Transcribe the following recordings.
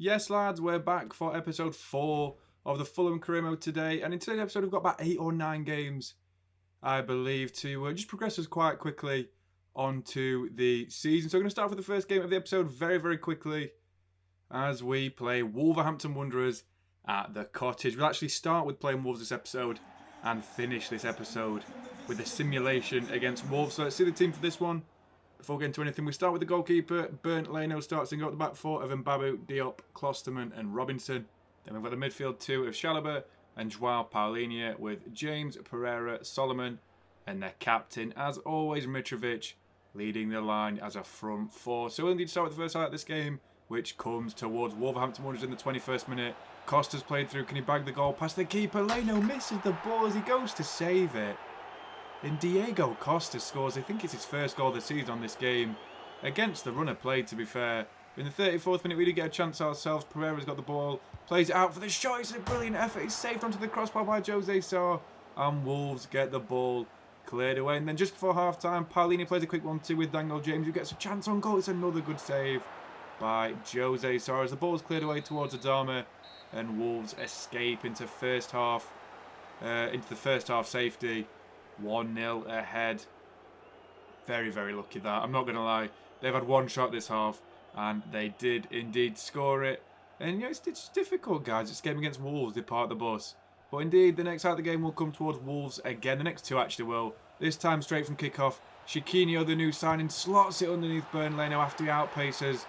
Yes, lads, we're back for episode 4 of the Fulham career mode today. And in today's episode, we've got about 8 or 9 games, I believe, to just progress us quite quickly onto the season. So we're going to start with the first game of the episode very, very quickly as we play Wolverhampton Wanderers at the Cottage. We'll actually start with playing Wolves this episode and finish this episode with a simulation against Wolves. So let's see the team for this one. Before we get into anything, we start with the goalkeeper. Bernd Leno starts to go at the back four of Mbabu, Diop, Klosterman and Robinson. Then we've got the midfield two of Chalobah and Joao Paulinho with James, Pereira, Solomon and their captain, as always, Mitrovic, leading the line as a front four. So we'll indeed start with the first highlight of this game, which comes towards Wolverhampton Wanderers in the 21st minute. Costa's played through. Can he bag the goal past the keeper? Leno misses the ball as he goes to save it. And Diego Costa scores, I think it's his first goal of the season on this game, against the runner played, to be fair. In the 34th minute, we did get a chance ourselves. Pereira's got the ball, plays it out for the shot. It's a brilliant effort. It's saved onto the crossbar by Jose Sarr. And Wolves get the ball cleared away. And then just before half-time, Paulinho plays a quick 1-2 with Daniel James, who gets a chance on goal. It's another good save by Jose Sarr as the ball's cleared away towards Adama. And Wolves escape into the first half safety. 1-0 ahead. Very, very lucky that. I'm not going to lie. They've had one shot this half and they did indeed score it. And you know, it's difficult, guys. It's a game against Wolves. They park the bus. But indeed, the next half of the game will come towards Wolves again. The next two actually will. This time straight from kickoff. Chiquinho, the new signing, slots it underneath Bernd Leno after he outpaces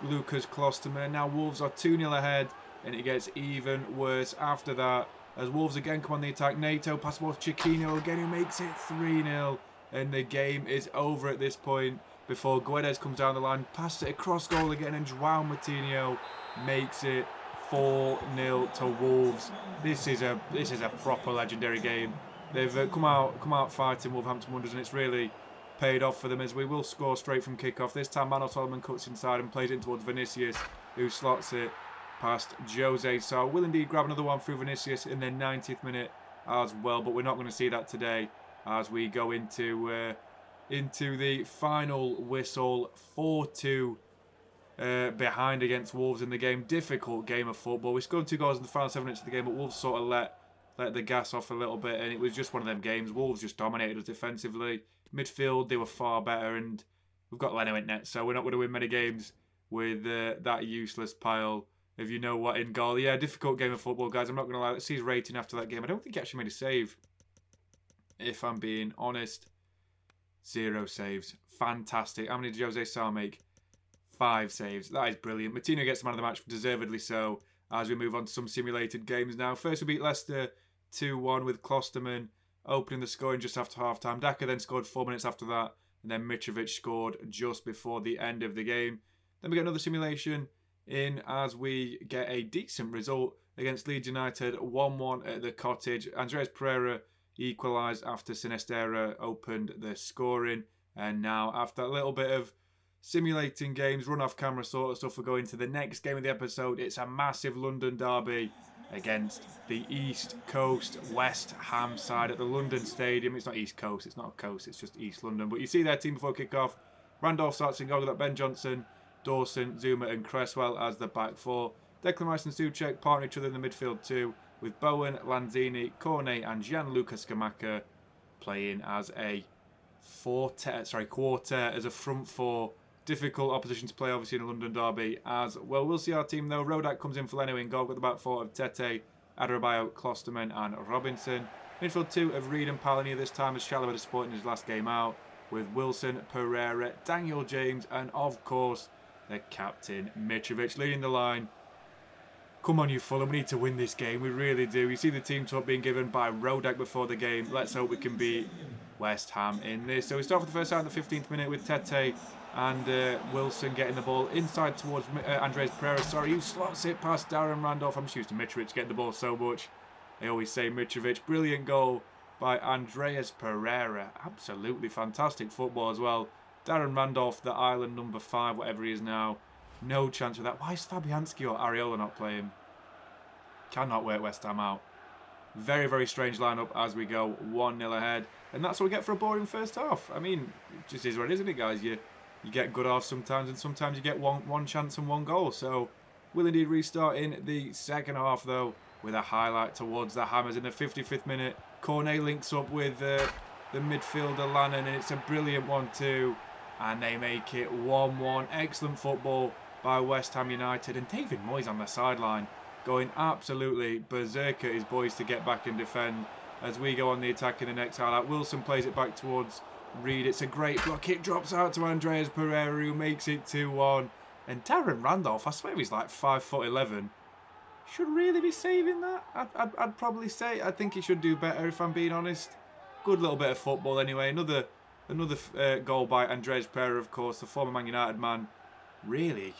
Lucas Klosterman. Now Wolves are 2-0 ahead and it gets even worse after that. As Wolves again come on the attack, Nato pass ball to Chiquinho again, who makes it 3-0. And the game is over at this point before Guedes comes down the line, passes it across goal again, and Joao Moutinho makes it 4-0 to Wolves. This is a proper legendary game. They've come out fighting Wolverhampton Wanderers, and it's really paid off for them as we will score straight from kickoff. This time Manuel Solomon cuts inside and plays it in towards Vinicius, who slots it past Jose Sarr. Will indeed grab another one through Vinicius in the 90th minute as well, but we're not going to see that today as we go into the final whistle. 4-2 behind against Wolves in the game. Difficult game of football. We scored 2 goals in the final 7 minutes of the game, but Wolves sort of let the gas off a little bit, and it was just one of them games. Wolves just dominated us defensively. Midfield, they were far better, and we've got Leno in net, so we're not going to win many games with that useless pile if you know what in goal. Yeah, difficult game of football, guys. I'm not going to lie. Let's see his rating after that game. I don't think he actually made a save, if I'm being honest. 0 saves. Fantastic. How many did Jose Sarr make? 5 saves. That is brilliant. Moutinho gets the man of the match, deservedly so, as we move on to some simulated games now. First, we beat Leicester 2-1 with Klosterman opening the scoring just after half-time. Daka then scored 4 minutes after that, and then Mitrovic scored just before the end of the game. Then we get another simulation in as we get a decent result against Leeds United, 1-1 at the Cottage. Andreas Pereira equalised after Sinistera opened the scoring. And now, after a little bit of simulating games, run off camera sort of stuff, we're going to the next game of the episode. It's a massive London derby against the East Coast West Ham side at the London Stadium. It's not East Coast, it's not a coast, it's just East London. But you see their team before kick-off. Randolph starts in goal with that Ben Johnson, Dawson, Zuma and Cresswell as the back four. Declan Rice and Souček partner each other in the midfield too, with Bowen, Lanzini, Cornet and Gianluca Scamacca playing as a quartet as a front four. Difficult opposition to play obviously in a London derby as well. We'll see our team though. Rodak comes in for Leno in goal with the back four of Tete, Adarabioyo, Klosterman and Robinson. Midfield two of Reed and Paulinho this time as Chalobah disappointing his last game out, with Wilson, Pereira, Daniel James and of course the captain Mitrovic leading the line. Come on you Fulham, we need to win this game, we really do. You see the team talk being given by Rodak before the game. Let's hope we can beat West Ham in this. So we start with the first half in the 15th minute with Tete and Wilson getting the ball inside towards Andres Pereira, who slots it past Darren Randolph. I'm just used to Mitrovic getting the ball so much. I always say Mitrovic. Brilliant goal by Andreas Pereira. Absolutely fantastic football as well. Darren Randolph, the island number 5, whatever he is now. No chance with that. Why is Fabianski or Areola not playing? Cannot work West Ham out. Very, very strange lineup as we go 1-0 ahead. And that's what we get for a boring first half. I mean, it just is what it is, isn't it, guys? You get good halves sometimes, and sometimes you get one chance and one goal. So will indeed restart in the second half, though, with a highlight towards the Hammers in the 55th minute. Cornet links up with the midfielder Lannon, and it's a brilliant 1-2, and they make it 1-1. Excellent football by West Ham United, and David Moyes on the sideline going absolutely berserk at his boys to get back and defend as we go on the attack in the next highlight. Wilson plays it back towards Reed. It's a great block. It drops out to Andreas Pereira, who makes it 2-1. And Darren Randolph, I swear he's like 5'11". Should really be saving that. I'd probably say. I think he should do better, if I'm being honest. Good little bit of football anyway. Another goal by Andreas Pereira, of course, the former Man United man. Really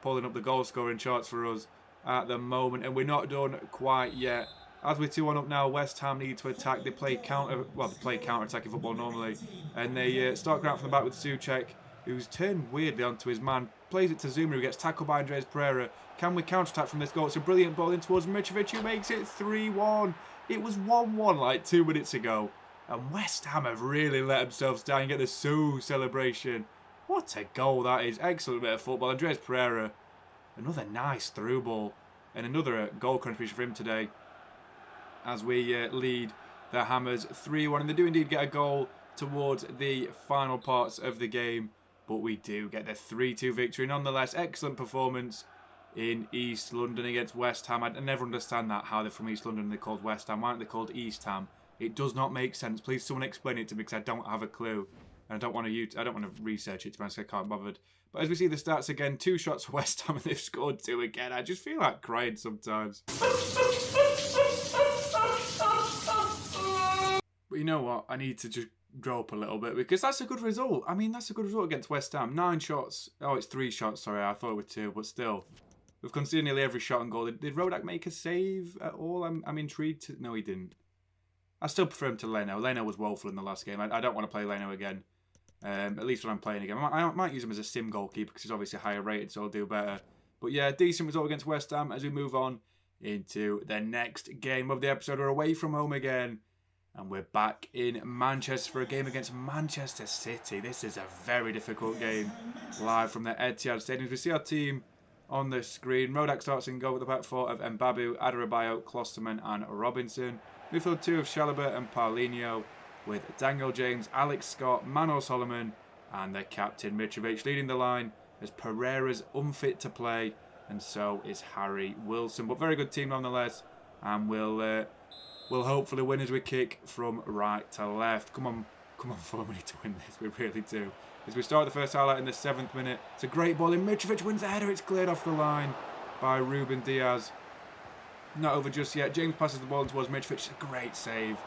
pulling up the goal scoring charts for us at the moment, and we're not done quite yet. As we're 2-1 up now, West Ham need to attack. They play counter-attacking football normally, and they start going out from the back with Souček, who's turned weirdly onto his man. Plays it to Zuma, who gets tackled by Andreas Pereira. Can we counter-attack from this goal? It's a brilliant ball in towards Mitrovic, who makes it 3-1. It was 1-1 like 2 minutes ago, and West Ham have really let themselves down and get the So celebration. What a goal that is. Excellent bit of football. Andreas Pereira, another nice through ball, and another goal contribution for him today as we lead the Hammers 3-1. And they do indeed get a goal towards the final parts of the game, but we do get the 3-2 victory. Nonetheless, excellent performance in East London against West Ham. I never understand that, how they're from East London and they're called West Ham. Why aren't they called East Ham? It does not make sense. Please someone explain it to me, because I don't have a clue. And I don't want to research it, to be honest. I can't be bothered. But as we see the stats again, 2 shots for West Ham and they've scored 2 again. I just feel like crying sometimes. But you know what? I need to just grow up a little bit, because that's a good result. I mean, that's a good result against West Ham. 9 shots. Oh, it's 3 shots. Sorry, I thought it were 2, but still. We've conceded nearly every shot and goal. Did Rodak make a save at all? I'm intrigued. No, he didn't. I still prefer him to Leno. Leno was woeful in the last game. I don't want to play Leno again. At least when I'm playing again. I might use him as a sim goalkeeper because he's obviously higher rated, so I'll do better. But yeah, decent result against West Ham as we move on into the next game of the episode. We're away from home again, and we're back in Manchester for a game against Manchester City. This is a very difficult game, live from the Etihad Stadium. We see our team on the screen. Rodak starts in goal with the back 4 of Mbabu, Adarabioyo, Klosterman and Robinson. Midfield 2 of Chalobah and Paulinho, with Daniel James, Alex Scott, Manor Solomon and their captain Mitrovic. Leading the line as Pereira's unfit to play, and so is Harry Wilson. But very good team nonetheless, and we'll hopefully win as we kick from right to left. Come on Fulham, we need to win this, we really do. As we start the first highlight in the 7th minute, it's a great ball in. Mitrovic wins the header, it's cleared off the line by Ruben Diaz. Not over just yet. James passes the ball towards Mitrovic. It's a great save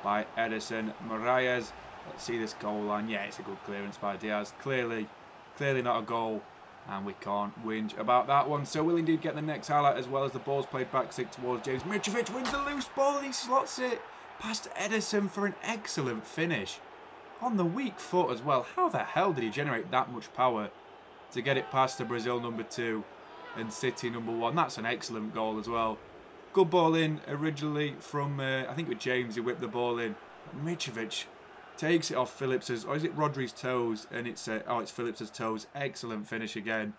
by Edison Moraes. Let's see this goal line. Yeah, it's a good clearance by Diaz. Clearly not a goal, and we can't whinge about that one. So we'll indeed get the next highlight, as well as the ball's played back 6 towards James. Mitrovic wins the loose ball and he slots it past Edison for an excellent finish. On the weak foot as well. How the hell did he generate that much power to get it past the Brazil number 2 and City number 1? That's an excellent goal as well. Good ball in originally from, I think it was James who whipped the ball in. Mitrovic takes it off Phillips's, or is it Rodri's toes? And it's Phillips's toes. Excellent finish again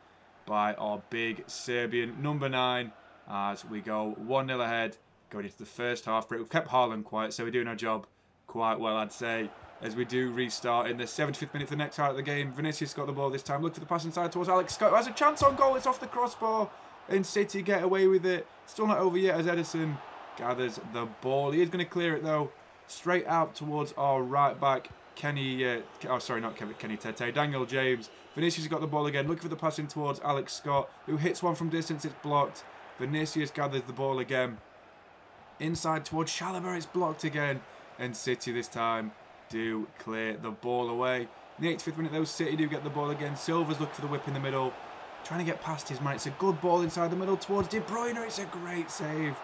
by our big Serbian number 9 as we go 1-0 ahead going into the first half break. We've kept Haaland quiet, so we're doing our job quite well, I'd say, as we do restart in the 75th minute for the next highlight of the game. Vinicius got the ball this time. Look to the pass inside towards Alex Scott, who has a chance on goal. It's off the crossbar, and City get away with it. Still not over yet as Edison gathers the ball. He is going to clear it though, straight out towards our right back, Kenny Tete, Daniel James. Vinicius got the ball again, looking for the pass in towards Alex Scott, who hits one from distance. It's blocked. Vinicius gathers the ball again, inside towards Chalobah. It's blocked again, and City this time do clear the ball away. In the 85th minute though, City do get the ball again. Silva's looking for the whip in the middle, trying to get past his man. It's a good ball inside the middle towards De Bruyne. It's a great save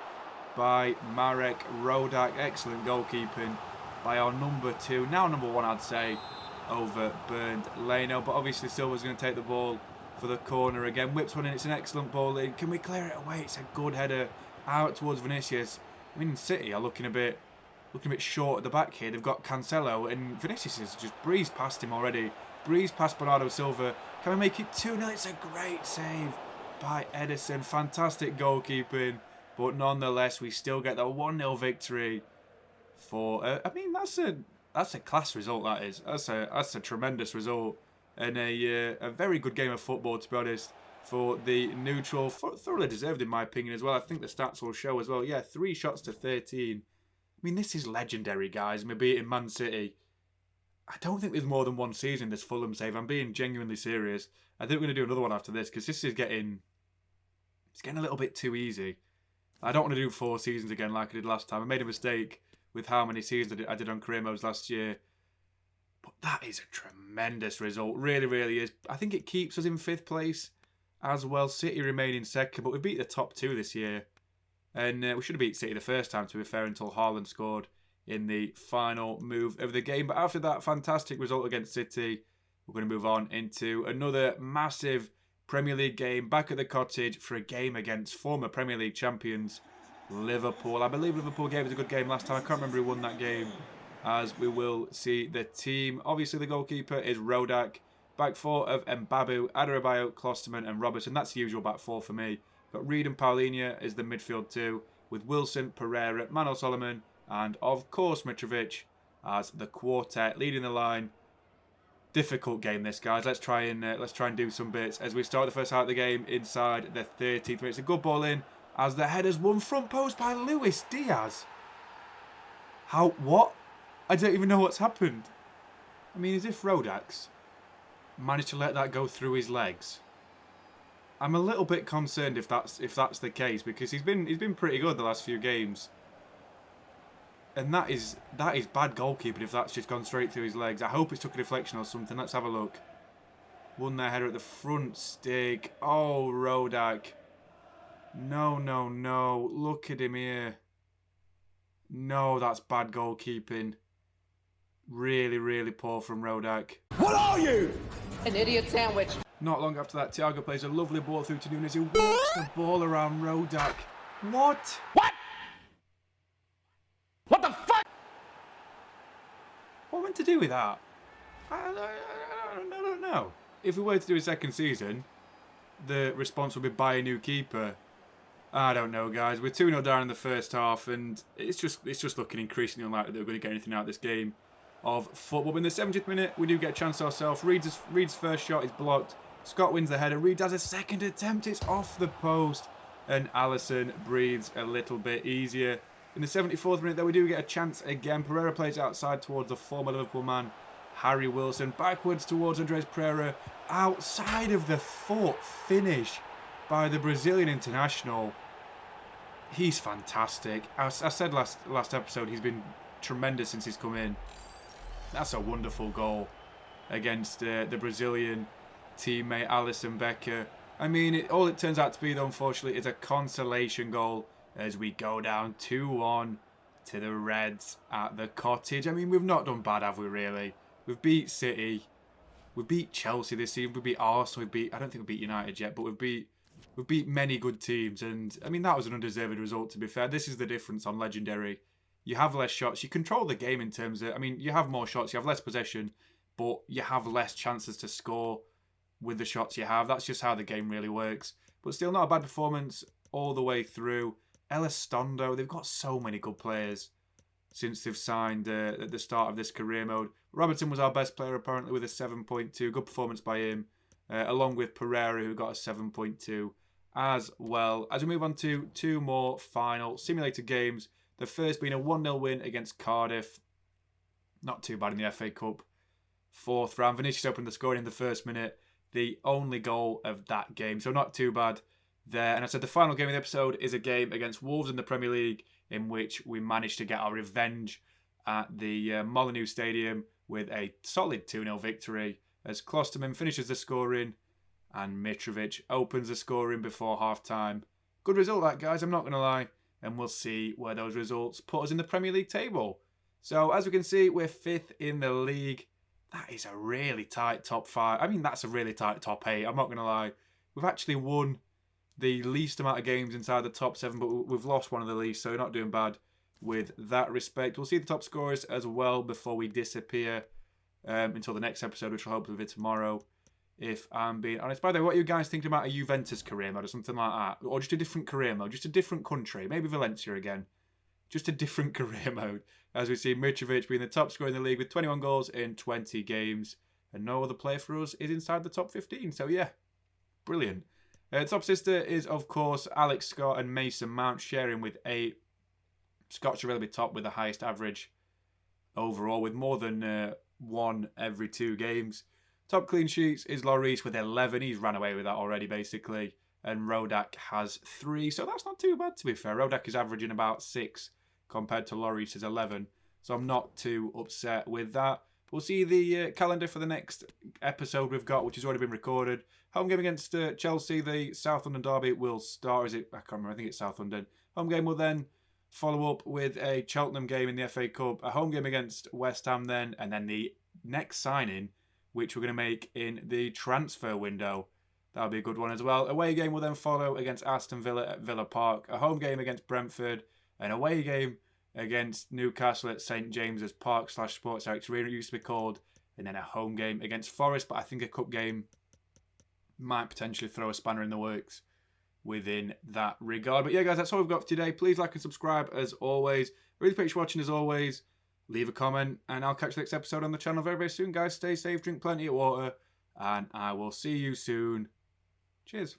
by Marek Rodak. Excellent goalkeeping by our number 2, now number 1 I'd say, over Bernd Leno. But obviously Silva's going to take the ball for the corner again. Whips one in. It's an excellent ball in. Can we clear it away? It's a good header out towards Vinicius. I mean, City are looking a bit short at the back here. They've got Cancelo, and Vinicius has just breezed past him already. Breezed past Bernardo Silva. Can we make it 2-0? It's a great save by Edison. Fantastic goalkeeping. But nonetheless, we still get the 1-0 victory for... I mean, that's a class result, that is. That's a tremendous result. And a very good game of football, to be honest, for the neutral. Thoroughly deserved, in my opinion, as well. I think the stats will show as well. Yeah, 3 shots to 13. I mean, this is legendary, guys. We're beating Man City. I don't think there's more than one season this Fulham save. I'm being genuinely serious. I think we're going to do another one after this because this is getting... It's getting a little bit too easy. I don't want to do 4 seasons again like I did last time. I made a mistake with how many seasons I did on career modes last year. But that is a tremendous result. Really, really is. I think it keeps us in 5th place as well. City remain in 2nd, but we beat the top 2 this year. And we should have beat City the first time, to be fair, until Haaland scored in the final move of the game. But after that fantastic result against City, we're going to move on into another massive Premier League game back at the Cottage for a game against former Premier League champions Liverpool. I believe Liverpool gave us a good game last time. I can't remember who won that game, as we will see the team. Obviously, the goalkeeper is Rodak. Back 4 of Mbabu, Adebayo, Klosterman and Robertson. That's the usual back 4 for me. Got Reed and Paulinho is the midfield 2, with Wilson, Pereira, Manuel Solomon, and of course Mitrovic as the quartet leading the line. Difficult game this, guys. Let's try and do some bits as we start the first half of the game inside the 13th minute. It's a good ball in as the header's won front post by Luis Diaz. How? What? I don't even know what's happened. I mean, as if Rodax managed to let that go through his legs. I'm a little bit concerned if that's the case, because he's been pretty good the last few games. And that is bad goalkeeping if that's just gone straight through his legs. I hope it's took a deflection or something. Let's have a look. Won their header at the front stick. Oh, Rodak. No, no, no. Look at him here. No, that's bad goalkeeping. Really, really poor from Rodak. What are you? An idiot sandwich. Not long after that, Thiago plays a lovely ball through to Nunes, who walks the ball around Rodak. What? What? What the fuck? What meant to do with that? I don't know. If we were to do a second season, the response would be buy a new keeper. I don't know, guys. We're 2-0 down in the first half, and it's just looking increasingly unlikely that we're going to get anything out of this game of football. But in the 70th minute, we do get a chance ourselves. Reed's first shot is blocked. Scott wins the header. Reed has a second attempt. It's off the post, and Alisson breathes a little bit easier. In the 74th minute, though, we do get a chance again. Pereira plays outside towards the former Liverpool man, Harry Wilson. Backwards towards Andres Pereira. Outside of the foot finish by the Brazilian international. He's fantastic. I said last episode, he's been tremendous since he's come in. That's a wonderful goal against the Brazilian teammate Alisson Becker. I mean, all it turns out to be, though, unfortunately, is a consolation goal as we go down 2-1 to the Reds at the Cottage. I mean, we've not done bad, have we, really? We've beat City. We've beat Chelsea this season. We beat Arsenal. I don't think we beat United yet, but we've beat many good teams. And, I mean, that was an undeserved result, to be fair. This is the difference on Legendary. You have less shots. You control the game in terms of... I mean, you have more shots. You have less possession, but you have less chances to score with the shots you have. That's just how the game really works. But still, not a bad performance all the way through. Elistondo, they've got so many good players since they've signed at the start of this career mode. Robertson was our best player, apparently, with a 7.2. Good performance by him, along with Pereira, who got a 7.2 as well. As we move on to 2 more final simulated games. The first being a 1-0 win against Cardiff. Not too bad in the FA Cup. 4th round. Vinicius opened the scoring in the first minute. The only goal of that game. So not too bad there. And I said the final game of the episode is a game against Wolves in the Premier League, in which we managed to get our revenge at the Molineux Stadium with a solid 2-0 victory as Klosterman finishes the scoring and Mitrovic opens the scoring before half-time. Good result that, guys, I'm not going to lie. And we'll see where those results put us in the Premier League table. So, as we can see, we're 5th in the league. That is a really tight top 5. I mean, that's a really tight top 8. I'm not going to lie. We've actually won the least amount of games inside the top 7, but we've lost one of the least, so we're not doing bad with that respect. We'll see the top scorers as well before we disappear until the next episode, which I'll hopefully be tomorrow. if I'm being honest. By the way, what are you guys thinking about a Juventus career mode or something like that? Or just a different career mode, just a different country, maybe Valencia again. Just a different career mode. As we see Mitrovic being the top scorer in the league with 21 goals in 20 games. And no other player for us is inside the top 15. So yeah, brilliant. Top sister is, of course, Alex Scott and Mason Mount, sharing with 8. Scott should really be top with the highest average overall, with more than 1 every 2 games. Top clean sheets is Lloris with 11. He's ran away with that already, basically. And Rodak has 3. So that's not too bad, to be fair. Rodak is averaging about 6 compared to Lloris's 11. So I'm not too upset with that. We'll see the calendar for the next episode we've got, which has already been recorded. Home game against Chelsea, the South London derby will start. Is it? I can't remember. I think it's South London. Home game will then follow up with a Cheltenham game in the FA Cup, a home game against West Ham then, and then the next signing, which we're going to make in the transfer window. That'll be a good one as well. Away game will then follow against Aston Villa at Villa Park, a home game against Brentford, an away game against Newcastle at St James's Park / Sports Arena, it used to be called, and then a home game against Forest, but I think a cup game might potentially throw a spanner in the works within that regard. But yeah, guys, that's all we've got for today. Please like and subscribe as always. Really appreciate you watching as always. Leave a comment, and I'll catch you next episode on the channel very, very soon, guys. Stay safe, drink plenty of water, and I will see you soon. Cheers.